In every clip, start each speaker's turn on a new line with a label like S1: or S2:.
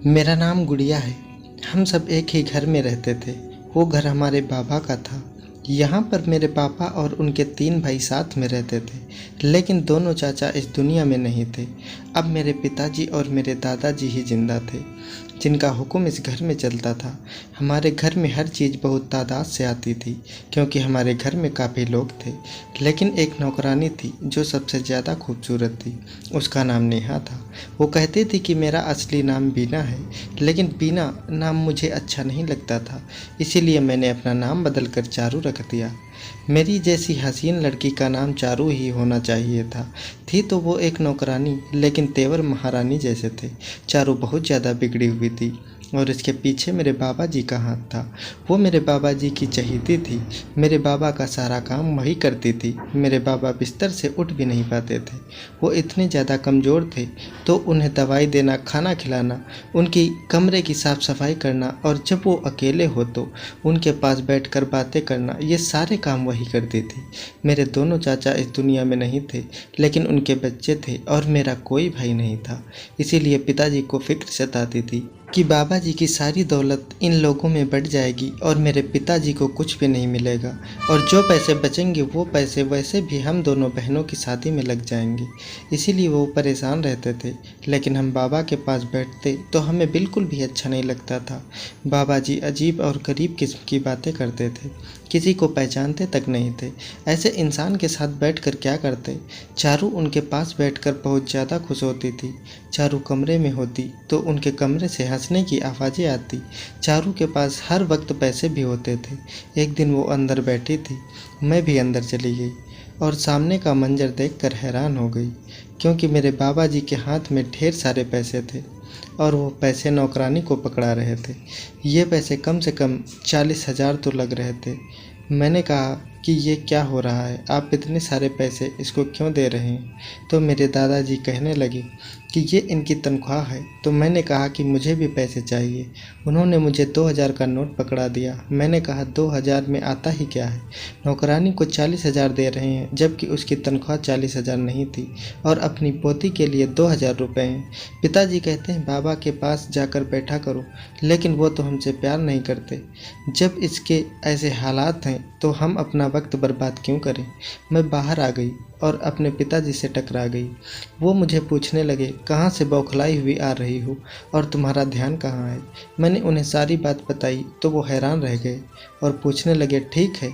S1: मेरा नाम गुड़िया है। हम सब एक ही घर में रहते थे। वो घर हमारे बाबा का था। यहाँ पर मेरे पापा और उनके 3 भाई साथ में रहते थे, लेकिन दोनों चाचा इस दुनिया में नहीं थे। अब मेरे पिताजी और मेरे दादाजी ही जिंदा थे, जिनका हुक्म इस घर में चलता था। हमारे घर में हर चीज़ बहुत तादाद से आती थी, क्योंकि हमारे घर में काफ़ी लोग थे। लेकिन एक नौकरानी थी जो सबसे ज़्यादा खूबसूरत थी। उसका नाम नेहा था। वो कहती थी कि मेरा असली नाम बीना है, लेकिन बीना नाम मुझे अच्छा नहीं लगता था, इसीलिए मैंने अपना नाम बदल कर चारू रख दिया। मेरी जैसी हसीन लड़की का नाम चारू ही होना चाहिए था। थी तो वो एक नौकरानी, लेकिन तेवर महारानी जैसे थे। चारू बहुत ज़्यादा बिगड़ी हुई थी और इसके पीछे मेरे बाबा जी का हाथ था। वो मेरे बाबा जी की चहेती थी। मेरे बाबा का सारा काम वही करती थी। मेरे बाबा बिस्तर से उठ भी नहीं पाते थे। वो इतने ज़्यादा कमज़ोर थे, तो उन्हें दवाई देना, खाना खिलाना, उनकी कमरे की साफ़ सफाई करना और जब वो अकेले हो तो उनके पास बैठकर बातें करना, ये सारे काम वही करती थी। मेरे दोनों चाचा इस दुनिया में नहीं थे, लेकिन उनके बच्चे थे और मेरा कोई भाई नहीं था। इसीलिए पिताजी को फिक्र सताती थी कि बाबा जी की सारी दौलत इन लोगों में बढ़ जाएगी और मेरे पिताजी को कुछ भी नहीं मिलेगा, और जो पैसे बचेंगे वो पैसे वैसे भी हम दोनों बहनों की शादी में लग जाएंगे। इसीलिए वो परेशान रहते थे। लेकिन हम बाबा के पास बैठते तो हमें बिल्कुल भी अच्छा नहीं लगता था। बाबा जी अजीब और गरीब किस्म की बातें करते थे, किसी को पहचानते तक नहीं थे। ऐसे इंसान के साथ बैठकर क्या करते। चारू उनके पास बैठकर बहुत ज़्यादा खुश होती थी। चारू कमरे में होती तो उनके कमरे से हंसने की आवाज़ें आती। चारू के पास हर वक्त पैसे भी होते थे। एक दिन वो अंदर बैठी थी, मैं भी अंदर चली गई और सामने का मंजर देखकर हैरान हो गई, क्योंकि मेरे बाबा जी के हाथ में ढेर सारे पैसे थे और वो पैसे नौकरानी को पकड़ा रहे थे। ये पैसे कम से कम 40,000 तो लग रहे थे। मैंने कहा कि ये क्या हो रहा है, आप इतने सारे पैसे इसको क्यों दे रहे हैं। तो मेरे दादाजी कहने लगे कि ये इनकी तनख्वाह है। तो मैंने कहा कि मुझे भी पैसे चाहिए। उन्होंने मुझे 2,000 का नोट पकड़ा दिया। मैंने कहा 2,000 में आता ही क्या है, नौकरानी को 40,000 दे रहे हैं, जबकि उसकी तनख्वाह 40,000 नहीं थी और अपनी पोती के लिए 2,000 रुपये हैं। पिताजी कहते हैं बाबा के पास जाकर बैठा करो, लेकिन वो तो हमसे प्यार नहीं करते। जब इसके ऐसे हालात हैं तो हम अपना वक्त बर्बाद क्यों करें। मैं बाहर आ गई और अपने पिताजी से टकरा गई। वो मुझे पूछने लगे, कहाँ से बौखलाई हुई आ रही हो और तुम्हारा ध्यान कहाँ है। मैंने उन्हें सारी बात बताई तो वो हैरान रह गए और पूछने लगे, ठीक है,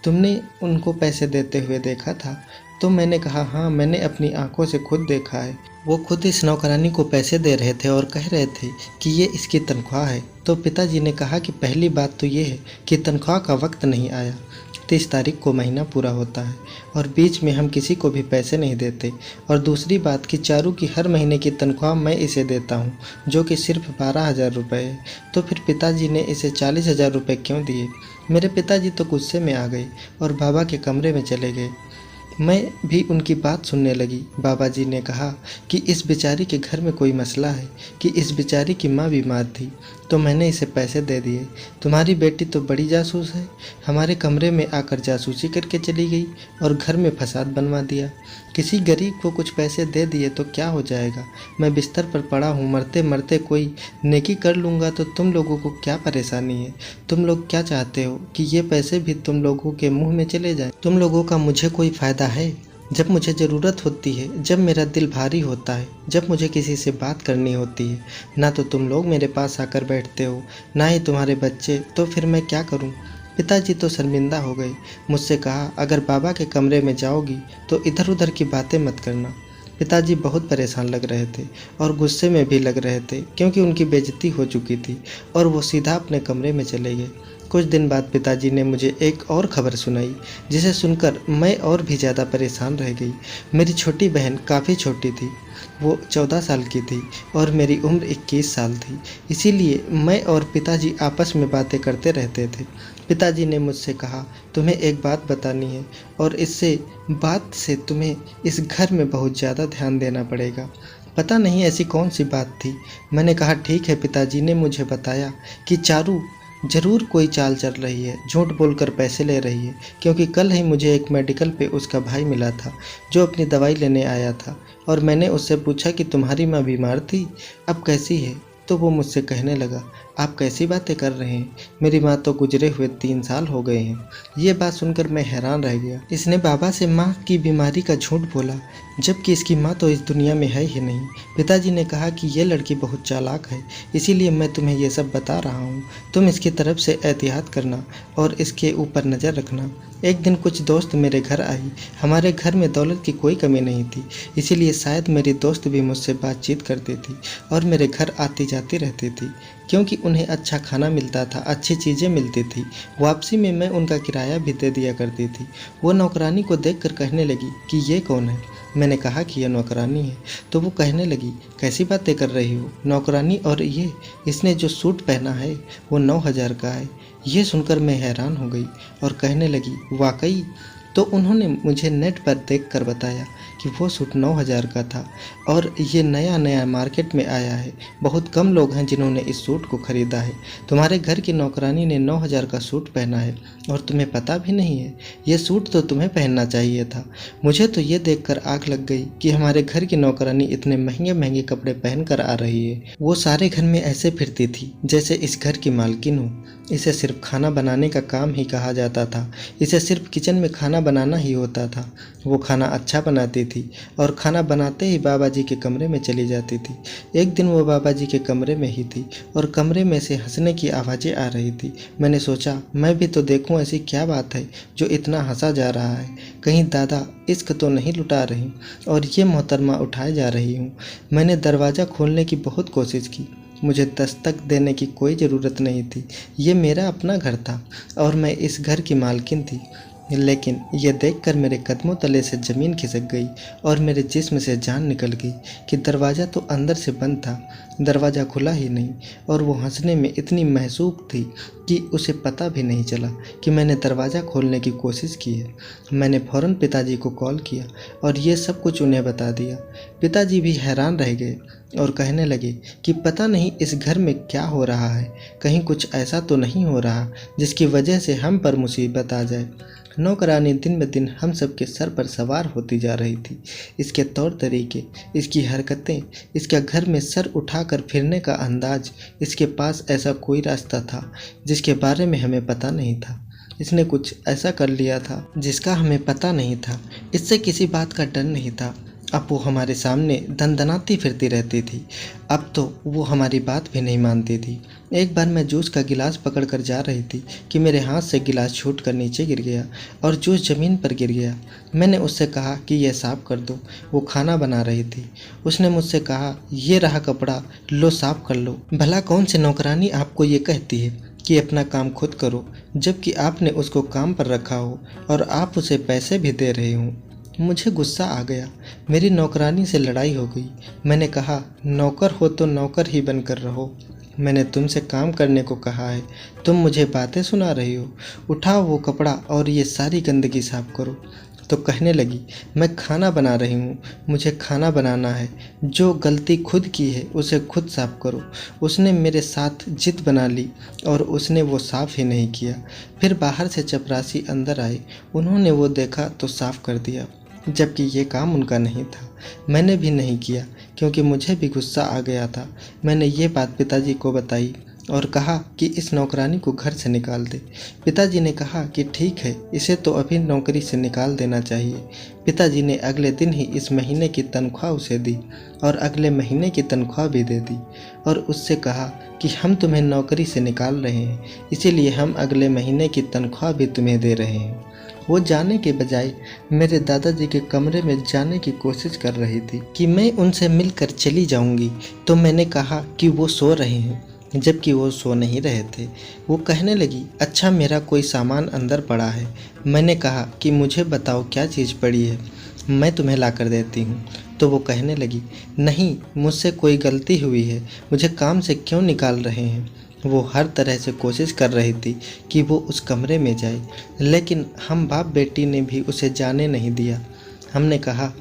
S1: तुमने उनको पैसे देते हुए देखा था। तो मैंने कहा, हाँ, मैंने अपनी आंखों से खुद देखा है। वो खुद इस नौकरानी को पैसे दे रहे थे और कह रहे थे कि ये इसकी तनख्वाह है। तो पिताजी ने कहा कि पहली बात तो ये है कि तनख्वाह का वक्त नहीं आया। 30 तारीख को महीना पूरा होता है और बीच में हम किसी को भी पैसे नहीं देते। और दूसरी बात कि चारू की हर महीने की तनख्वाह मैं इसे देता हूँ, जो कि सिर्फ 12,000 रुपये है। तो फिर पिताजी ने इसे 40,000 रुपये क्यों दिए। मेरे पिताजी तो गुस्से में आ गए और बाबा के कमरे में चले गए। मैं भी उनकी बात सुनने लगी। बाबा जी ने कहा कि इस बेचारी के घर में कोई मसला है, कि इस बेचारी की माँ बीमार थी, तो मैंने इसे पैसे दे दिए। तुम्हारी बेटी तो बड़ी जासूस है, हमारे कमरे में आकर जासूसी करके चली गई और घर में फसाद बनवा दिया। किसी गरीब को कुछ पैसे दे दिए तो क्या हो जाएगा। मैं बिस्तर पर पड़ा हूँ, मरते मरते कोई नेकी कर लूँगा तो तुम लोगों को क्या परेशानी है। तुम लोग क्या चाहते हो कि ये पैसे भी तुम लोगों के मुंह में चले जाएं। तुम लोगों का मुझे कोई फ़ायदा है। जब मुझे ज़रूरत होती है, जब मेरा दिल भारी होता है, जब मुझे किसी से बात करनी होती है, ना तो तुम लोग मेरे पास आकर बैठते हो, ना ही तुम्हारे बच्चे। तो फिर मैं क्या करूं। पिताजी तो शर्मिंदा हो गए। मुझसे कहा, अगर बाबा के कमरे में जाओगी तो इधर उधर की बातें मत करना। पिताजी बहुत परेशान लग रहे थे और गुस्से में भी लग रहे थे, क्योंकि उनकी बेइज्जती हो चुकी थी और वो सीधा अपने कमरे में चले गए। कुछ दिन बाद पिताजी ने मुझे एक और खबर सुनाई, जिसे सुनकर मैं और भी ज़्यादा परेशान रह गई। मेरी छोटी बहन काफ़ी छोटी थी, वो 14 साल की थी और मेरी उम्र 21 साल थी। इसीलिए मैं और पिताजी आपस में बातें करते रहते थे। पिताजी ने मुझसे कहा, तुम्हें एक बात बतानी है और इससे बात से तुम्हें इस घर में बहुत ज़्यादा ध्यान देना पड़ेगा। पता नहीं ऐसी कौन सी बात थी। मैंने कहा, ठीक है। पिताजी ने मुझे बताया कि चारू ज़रूर कोई चाल चल रही है, झूठ बोलकर पैसे ले रही है, क्योंकि कल ही मुझे एक मेडिकल पे उसका भाई मिला था जो अपनी दवाई लेने आया था और मैंने उससे पूछा कि तुम्हारी माँ बीमार थी, अब कैसी है। तो वो मुझसे कहने लगा, आप कैसी बातें कर रहे हैं, मेरी माँ तो गुजरे हुए 3 साल हो गए हैं। ये बात सुनकर मैं हैरान रह गया। इसने बाबा से माँ की बीमारी का झूठ बोला, जबकि इसकी माँ तो इस दुनिया में है ही नहीं। पिताजी ने कहा कि ये लड़की बहुत चालाक है, इसीलिए मैं तुम्हें ये सब बता रहा हूँ। तुम इसकी तरफ से एहतियात करना और इसके ऊपर नज़र रखना। एक दिन कुछ दोस्त मेरे घर आई। हमारे घर में दौलत की कोई कमी नहीं थी, इसीलिए शायद मेरी दोस्त भी मुझसे बातचीत करती थी और मेरे घर आती जाती रहती थी, क्योंकि उन्हें अच्छा खाना मिलता था, अच्छी चीज़ें मिलती थी। वापसी में मैं उनका किराया भी दे दिया करती थी। वो नौकरानी को देखकर कहने लगी कि ये कौन है। मैंने कहा कि यह नौकरानी है। तो वो कहने लगी, कैसी बातें कर रही हो, नौकरानी और ये, इसने जो सूट पहना है वो 9,000 का है। ये सुनकर मैं हैरान हो गई और कहने लगी, वाकई? तो उन्होंने मुझे नेट पर देखकर बताया कि वो सूट 9,000 का था और ये नया नया मार्केट में आया है। बहुत कम लोग हैं जिन्होंने इस सूट को ख़रीदा है। तुम्हारे घर की नौकरानी ने 9,000 का सूट पहना है और तुम्हें पता भी नहीं है। ये सूट तो तुम्हें पहनना चाहिए था। मुझे तो ये देखकर आग लग गई कि हमारे घर की नौकरानी इतने महंगे महंगे कपड़े पहन कर आ रही है। वो सारे घर में ऐसे फिरती थी जैसे इस घर की मालकिन हो। इसे सिर्फ खाना बनाने का काम ही कहा जाता था। इसे सिर्फ किचन में खाना बनाना ही होता था। वो खाना अच्छा बनाती थी और खाना बनाते ही बाबा जी के कमरे में चली जाती थी। एक दिन वो बाबा जी के कमरे में ही थी और कमरे में से हंसने की आवाज़ें आ रही थी। मैंने सोचा मैं भी तो देखूं ऐसी क्या बात है जो इतना हंसा जा रहा है। कहीं दादा इश्क तो नहीं लुटा रही और ये मोहतरमा उठाए जा रही हूँ। मैंने दरवाज़ा खोलने की बहुत कोशिश की। मुझे दस्तक देने की कोई ज़रूरत नहीं थी। ये मेरा अपना घर था और मैं इस घर की मालकिन थी। लेकिन यह देखकर मेरे कदमों तले से ज़मीन खिसक गई और मेरे जिस्म से जान निकल गई कि दरवाज़ा तो अंदर से बंद था, दरवाज़ा खुला ही नहीं। और वो हंसने में इतनी महसूक थी कि उसे पता भी नहीं चला कि मैंने दरवाज़ा खोलने की कोशिश की है। मैंने फ़ौरन पिताजी को कॉल किया और ये सब कुछ उन्हें बता दिया। पिताजी भी हैरान रह गए और कहने लगे कि पता नहीं इस घर में क्या हो रहा है, कहीं कुछ ऐसा तो नहीं हो रहा जिसकी वजह से हम पर मुसीबत आ जाए। नौकरानी दिन ब दिन हम सब के सर पर सवार होती जा रही थी। इसके तौर तरीके, इसकी हरकतें, इसका घर में सर उठाकर फिरने का अंदाज, इसके पास ऐसा कोई रास्ता था जिसके बारे में हमें पता नहीं था। इसने कुछ ऐसा कर लिया था जिसका हमें पता नहीं था। इससे किसी बात का डर नहीं था। अब वो हमारे सामने दंदनाती फिरती रहती थी। अब तो वो हमारी बात भी नहीं मानती थी। एक बार मैं जूस का गिलास पकड़कर जा रही थी कि मेरे हाथ से गिलास छूटकर नीचे गिर गया और जूस ज़मीन पर गिर गया। मैंने उससे कहा कि यह साफ़ कर दो। वो खाना बना रही थी। उसने मुझसे कहा, ये रहा कपड़ा, लो साफ़ कर लो। भला कौन सी नौकरानी आपको ये कहती है कि अपना काम खुद करो, जबकि आपने उसको काम पर रखा हो और आप उसे पैसे भी दे रहे हो। मुझे गुस्सा आ गया। मेरी नौकरानी से लड़ाई हो गई। मैंने कहा, नौकर हो तो नौकर ही बनकर रहो। मैंने तुमसे काम करने को कहा है, तुम मुझे बातें सुना रही हो। उठाओ वो कपड़ा और ये सारी गंदगी साफ करो। तो कहने लगी, मैं खाना बना रही हूँ, मुझे खाना बनाना है। जो गलती खुद की है उसे खुद साफ करो। उसने मेरे साथ जिद बना ली और उसने वो साफ़ ही नहीं किया। फिर बाहर से चपरासी अंदर आए। उन्होंने वो देखा तो साफ़ कर दिया, जबकि ये काम उनका नहीं था। मैंने भी नहीं किया क्योंकि मुझे भी गुस्सा आ गया था। मैंने ये बात पिताजी को बताई और कहा कि इस नौकरानी को घर से निकाल दे। पिताजी ने कहा कि ठीक है, इसे तो अभी नौकरी से निकाल देना चाहिए। पिताजी ने अगले दिन ही इस महीने की तनख्वाह उसे दी और अगले महीने की तनख्वाह भी दे दी और उससे कहा कि हम तुम्हें नौकरी से निकाल रहे हैं, इसीलिए हम अगले महीने की तनख्वाह भी तुम्हें दे रहे हैं। वो जाने के बजाय मेरे दादाजी के कमरे में जाने की कोशिश कर रही थी कि मैं उनसे मिलकर चली जाऊंगी। तो मैंने कहा कि वो सो रहे हैं, जबकि वो सो नहीं रहे थे। वो कहने लगी, अच्छा मेरा कोई सामान अंदर पड़ा है। मैंने कहा कि मुझे बताओ क्या चीज़ पड़ी है, मैं तुम्हें ला कर देती हूँ। तो वो कहने लगी, नहीं, मुझसे कोई गलती हुई है, मुझे काम से क्यों निकाल रहे हैं। वो हर तरह से कोशिश कर रही थी कि वो उस कमरे में जाए, लेकिन हम बाप बेटी ने भी उसे जाने नहीं दिया। हमने कहा,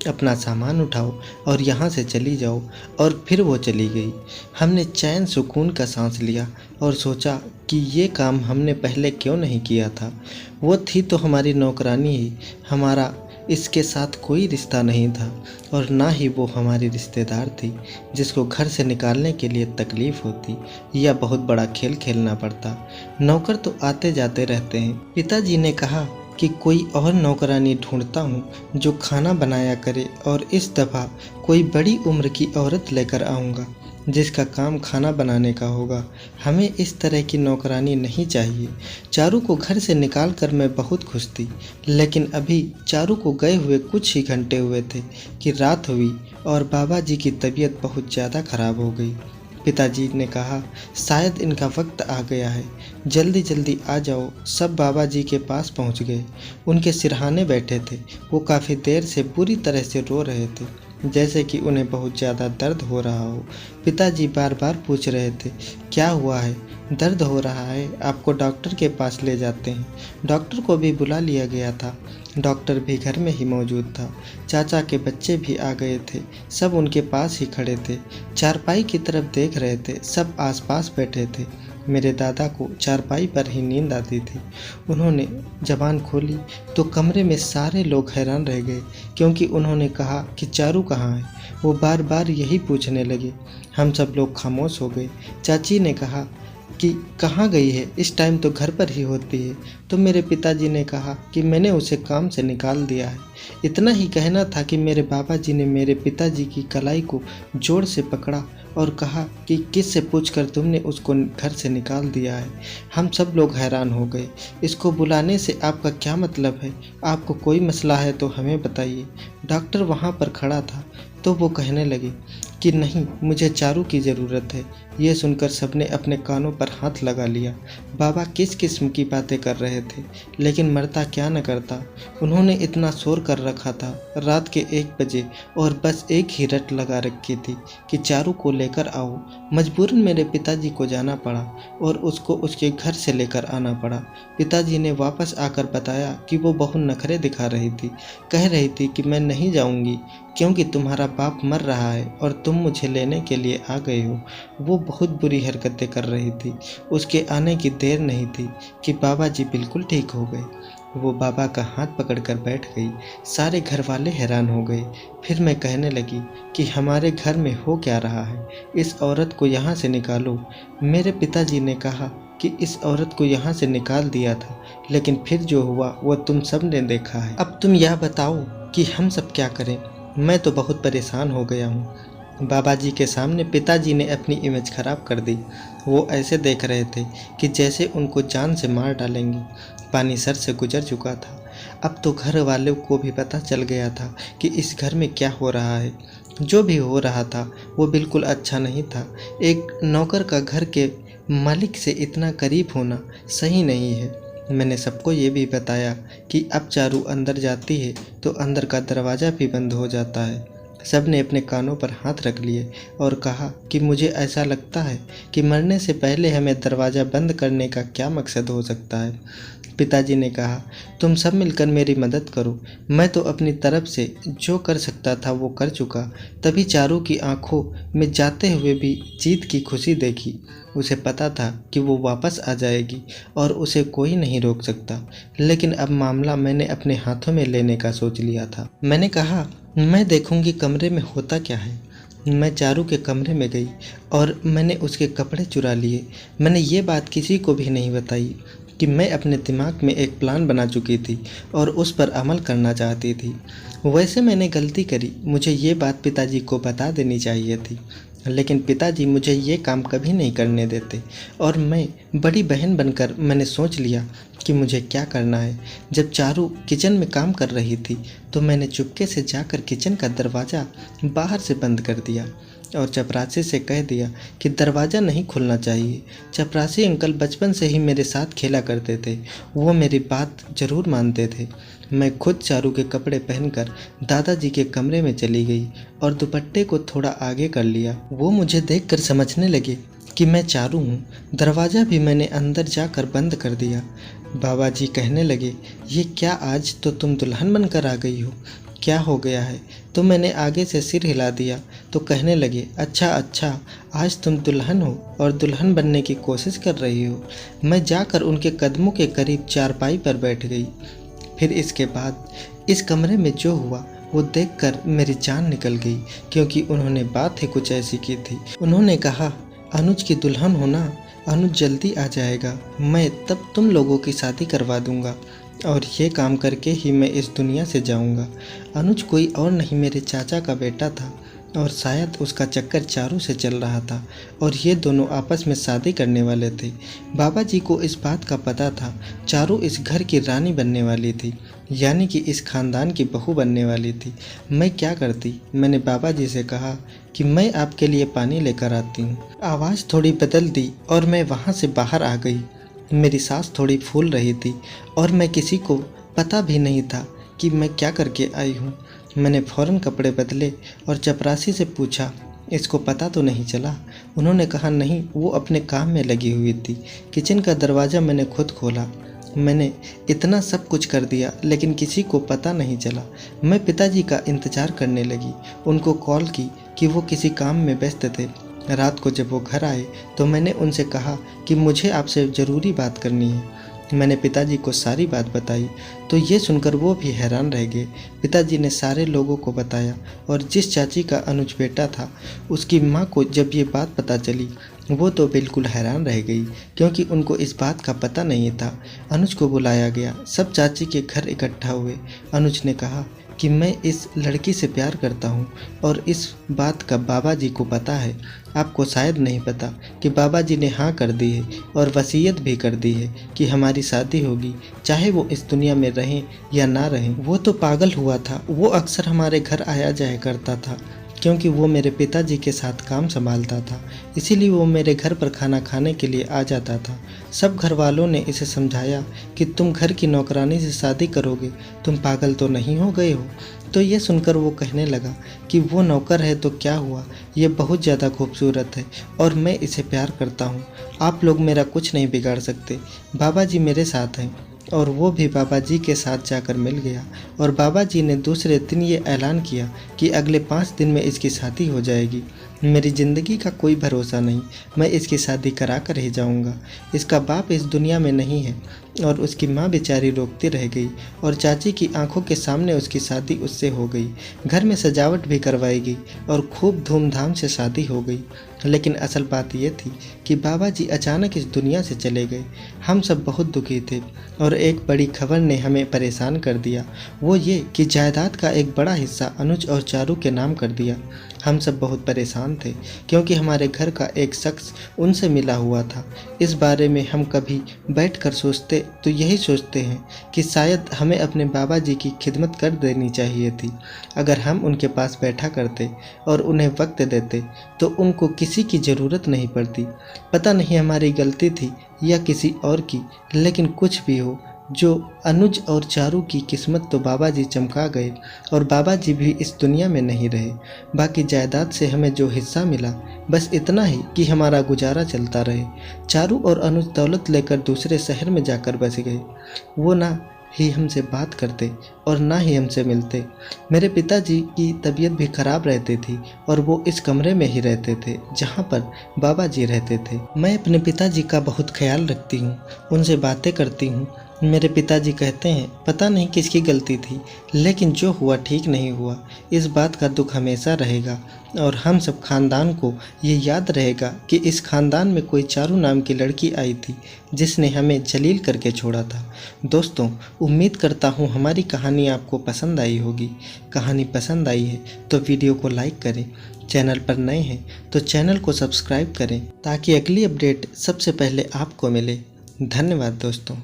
S1: अपना सामान उठाओ और यहाँ से चली जाओ, और फिर वो चली गई। हमने चैन सुकून का सांस लिया और सोचा कि ये काम हमने पहले क्यों नहीं किया था। वो थी तो हमारी नौकरानी ही, हमारा इसके साथ कोई रिश्ता नहीं था और ना ही वो हमारी रिश्तेदार थी जिसको घर से निकालने के लिए तकलीफ़ होती या बहुत बड़ा खेल खेलना पड़ता। नौकर तो आते जाते रहते हैं। पिताजी ने कहा कि कोई और नौकरानी ढूंढता हूँ जो खाना बनाया करे और इस दफ़ा कोई बड़ी उम्र की औरत लेकर आऊँगा जिसका काम खाना बनाने का होगा। हमें इस तरह की नौकरानी नहीं चाहिए। चारू को घर से निकाल कर मैं बहुत खुश थी, लेकिन अभी चारू को गए हुए कुछ ही घंटे हुए थे कि रात हुई और बाबा जी की तबीयत बहुत ज़्यादा ख़राब हो गई। पिताजी ने कहा, शायद इनका वक्त आ गया है, जल्दी जल्दी आ जाओ। सब बाबा जी के पास पहुंच गए। उनके सिरहाने बैठे थे। वो काफ़ी देर से बुरी तरह से रो रहे थे, जैसे कि उन्हें बहुत ज़्यादा दर्द हो रहा हो। पिताजी बार बार पूछ रहे थे, क्या हुआ है? दर्द हो रहा है? आपको डॉक्टर के पास ले जाते हैं। डॉक्टर को भी बुला लिया गया था। डॉक्टर भी घर में ही मौजूद था। चाचा के बच्चे भी आ गए थे। सब उनके पास ही खड़े थे, चारपाई की तरफ देख रहे थे। सब आसपास बैठे थे। मेरे दादा को चारपाई पर ही नींद आती थी। उन्होंने जबान खोली तो कमरे में सारे लोग हैरान रह गए, क्योंकि उन्होंने कहा कि चारू कहाँ है। वो बार बार यही पूछने लगे। हम सब लोग खामोश हो गए। चाची ने कहा कि कहाँ गई है, इस टाइम तो घर पर ही होती है। तो मेरे पिताजी ने कहा कि मैंने उसे काम से निकाल दिया है। इतना ही कहना था कि मेरे बाबा जी ने मेरे पिताजी की कलाई को जोर से पकड़ा और कहा कि किससे पूछकर तुमने उसको घर से निकाल दिया है। हम सब लोग हैरान हो गए। इसको बुलाने से आपका क्या मतलब है? आपको कोई मसला है तो हमें बताइए। डॉक्टर वहाँ पर खड़ा था तो वो कहने लगे कि नहीं, मुझे चारू की ज़रूरत है। ये सुनकर सबने अपने कानों पर हाथ लगा लिया। बाबा किस किस्म की बातें कर रहे थे, लेकिन मरता क्या न करता। उन्होंने इतना शोर कर रखा था रात के 1 बजे, और बस एक ही रट लगा रखी थी कि चारू को लेकर आओ। मजबूरन मेरे पिताजी को जाना पड़ा और उसको उसके घर से लेकर आना पड़ा। पिताजी ने वापस आकर बताया कि वो बहुत नखरे दिखा रही थी। कह रही थी कि मैं नहीं जाऊंगी क्योंकि तुम्हारा बाप मर रहा है और तुम मुझे लेने के लिए आ गए हो। वो बहुत बुरी हरकतें कर रही थी। उसके आने की देर नहीं थी कि बाबा जी बिल्कुल ठीक हो गए। वो बाबा का हाथ पकड़कर बैठ गई। सारे घर वाले हैरान हो गए। फिर मैं कहने लगी कि हमारे घर में हो क्या रहा है, इस औरत को यहाँ से निकालो। मेरे पिताजी ने कहा कि इस औरत को यहाँ से निकाल दिया था, लेकिन फिर जो हुआ वो तुम सब ने देखा है। अब तुम यह बताओ कि हम सब क्या करें? मैं तो बहुत परेशान हो गया हूँ। बाबा जी के सामने पिताजी ने अपनी इमेज खराब कर दी। वो ऐसे देख रहे थे कि जैसे उनको जान से मार डालेंगे। पानी सर से गुजर चुका था। अब तो घर वालों को भी पता चल गया था कि इस घर में क्या हो रहा है। जो भी हो रहा था वो बिल्कुल अच्छा नहीं था। एक नौकर का घर के मालिक से इतना करीब होना सही नहीं है। मैंने सबको ये भी बताया कि अब चारू अंदर जाती है तो अंदर का दरवाज़ा भी बंद हो जाता है। सब ने अपने कानों पर हाथ रख लिए और कहा कि मुझे ऐसा लगता है कि मरने से पहले हमें दरवाज़ा बंद करने का क्या मकसद हो सकता है। पिताजी ने कहा, तुम सब मिलकर मेरी मदद करो। मैं तो अपनी तरफ से जो कर सकता था वो कर चुका। तभी चारू की आंखों में जाते हुए भी जीत की खुशी देखी। उसे पता था कि वो वापस आ जाएगी और उसे कोई नहीं रोक सकता। लेकिन अब मामला मैंने अपने हाथों में लेने का सोच लिया था। मैंने कहा, मैं देखूंगी कमरे में होता क्या है। मैं चारू के कमरे में गई और मैंने उसके कपड़े चुरा लिए। मैंने ये बात किसी को भी नहीं बताई कि मैं अपने दिमाग में एक प्लान बना चुकी थी और उस पर अमल करना चाहती थी। वैसे मैंने गलती करी। मुझे ये बात पिताजी को बता देनी चाहिए थी, लेकिन पिताजी मुझे ये काम कभी नहीं करने देते और मैं बड़ी बहन बनकर मैंने सोच लिया कि मुझे क्या करना है। जब चारू किचन में काम कर रही थी तो मैंने चुपके से जाकर किचन का दरवाज़ा बाहर से बंद कर दिया और चपरासी से कह दिया कि दरवाज़ा नहीं खुलना चाहिए। चपरासी अंकल बचपन से ही मेरे साथ खेला करते थे। वो मेरी बात ज़रूर मानते थे। मैं खुद चारू के कपड़े पहनकर दादाजी के कमरे में चली गई और दुपट्टे को थोड़ा आगे कर लिया। वो मुझे देखकर समझने लगे कि मैं चारू हूँ। दरवाज़ा भी मैंने अंदर जाकर बंद कर दिया। बाबा जी कहने लगे, ये क्या, आज तो तुम दुल्हन बनकर आ गई हो, क्या हो गया है? तो मैंने आगे से सिर हिला दिया तो कहने लगे, अच्छा, आज तुम दुल्हन हो और दुल्हन बनने की कोशिश कर रही हो। मैं जाकर उनके कदमों के करीब चारपाई पर बैठ गई। फिर इसके बाद इस कमरे में जो हुआ वो देखकर मेरी जान निकल गई, क्योंकि उन्होंने बात ही कुछ ऐसी की थी। उन्होंने कहा, अनुज की दुल्हन होना, अनुज जल्दी आ जाएगा, मैं तब तुम लोगों की शादी करवा दूंगा और ये काम करके ही मैं इस दुनिया से जाऊंगा। अनुज कोई और नहीं मेरे चाचा का बेटा था और शायद उसका चक्कर चारू से चल रहा था और ये दोनों आपस में शादी करने वाले थे। बाबा जी को इस बात का पता था। चारू इस घर की रानी बनने वाली थी, यानी कि इस खानदान की बहू बनने वाली थी। मैं क्या करती? मैंने बाबा जी से कहा कि मैं आपके लिए पानी लेकर आती हूँ। आवाज़ थोड़ी बदल दी और मैं वहाँ से बाहर आ गई। मेरी सांस थोड़ी फूल रही थी और मैं किसी को पता भी नहीं था कि मैं क्या करके आई हूँ। मैंने फ़ौरन कपड़े बदले और चपरासी से पूछा, इसको पता तो नहीं चला? उन्होंने कहा, नहीं, वो अपने काम में लगी हुई थी। किचन का दरवाज़ा मैंने खुद खोला। मैंने इतना सब कुछ कर दिया लेकिन किसी को पता नहीं चला। मैं पिताजी का इंतज़ार करने लगी। उनको कॉल की कि वो किसी काम में व्यस्त थे। रात को जब वो घर आए तो मैंने उनसे कहा कि मुझे आपसे ज़रूरी बात करनी है। मैंने पिताजी को सारी बात बताई तो ये सुनकर वो भी हैरान रह गए। पिताजी ने सारे लोगों को बताया और जिस चाची का अनुज बेटा था उसकी माँ को जब ये बात पता चली वो तो बिल्कुल हैरान रह गई, क्योंकि उनको इस बात का पता नहीं था। अनुज को बुलाया गया, सब चाची के घर इकट्ठा हुए। अनुज ने कहा कि मैं इस लड़की से प्यार करता हूँ और इस बात का बाबा जी को पता है। आपको शायद नहीं पता कि बाबा जी ने हाँ कर दी है और वसीयत भी कर दी है कि हमारी शादी होगी, चाहे वो इस दुनिया में रहें या ना रहें। वो तो पागल हुआ था, वो अक्सर हमारे घर आया जाया करता था, क्योंकि वो मेरे पिताजी के साथ काम संभालता था, इसीलिए वो मेरे घर पर खाना खाने के लिए आ जाता था। सब घर वालों ने इसे समझाया कि तुम घर की नौकरानी से शादी करोगे, तुम पागल तो नहीं हो गए हो? तो ये सुनकर वो कहने लगा कि वो नौकर है तो क्या हुआ, ये बहुत ज़्यादा खूबसूरत है और मैं इसे प्यार करता हूँ। आप लोग मेरा कुछ नहीं बिगाड़ सकते। बाबा जी मेरे साथ हैं। और वो भी बाबा जी के साथ जाकर मिल गया और बाबा जी ने दूसरे दिन ये ऐलान किया कि अगले 5 दिन में इसकी शादी हो जाएगी। मेरी ज़िंदगी का कोई भरोसा नहीं, मैं इसकी शादी करा कर ही जाऊंगा। इसका बाप इस दुनिया में नहीं है और उसकी माँ बेचारी रोकती रह गई और चाची की आंखों के सामने उसकी शादी उससे हो गई। घर में सजावट भी करवाई गई और खूब धूमधाम से शादी हो गई। लेकिन असल बात ये थी कि बाबा जी अचानक इस दुनिया से चले गए। हम सब बहुत दुखी थे और एक बड़ी खबर ने हमें परेशान कर दिया, वो ये कि जायदाद का एक बड़ा हिस्सा अनुज और चारू के नाम कर दिया। हम सब बहुत परेशान थे क्योंकि हमारे घर का एक शख्स उनसे मिला हुआ था। इस बारे में हम कभी बैठकर सोचते तो यही सोचते हैं कि शायद हमें अपने बाबा जी की खिदमत कर देनी चाहिए थी। अगर हम उनके पास बैठा करते और उन्हें वक्त देते तो उनको किसी की ज़रूरत नहीं पड़ती। पता नहीं हमारी गलती थी या किसी और की, लेकिन कुछ भी हो, जो अनुज और चारू की किस्मत तो बाबा जी चमका गए और बाबा जी भी इस दुनिया में नहीं रहे। बाकी जायदाद से हमें जो हिस्सा मिला बस इतना ही कि हमारा गुजारा चलता रहे। चारू और अनुज दौलत लेकर दूसरे शहर में जाकर बस गए। वो ना ही हमसे बात करते और ना ही हमसे मिलते। मेरे पिताजी की तबीयत भी खराब रहती थी और वो इस कमरे में ही रहते थे जहाँ पर बाबा जी रहते थे। मैं अपने पिताजी का बहुत ख्याल रखती हूँ, उनसे बातें करती हूँ। मेरे पिताजी कहते हैं पता नहीं किसकी गलती थी, लेकिन जो हुआ ठीक नहीं हुआ। इस बात का दुख हमेशा रहेगा और हम सब खानदान को ये याद रहेगा कि इस खानदान में कोई चारू नाम की लड़की आई थी जिसने हमें जलील करके छोड़ा था। दोस्तों, उम्मीद करता हूँ हमारी कहानी आपको पसंद आई होगी। कहानी पसंद आई है तो वीडियो को लाइक करें, चैनल पर नए हैं तो चैनल को सब्सक्राइब करें ताकि अगली अपडेट सबसे पहले आपको मिले। धन्यवाद दोस्तों।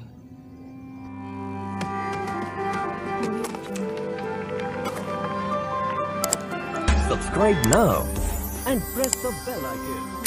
S2: Subscribe now and press the bell icon.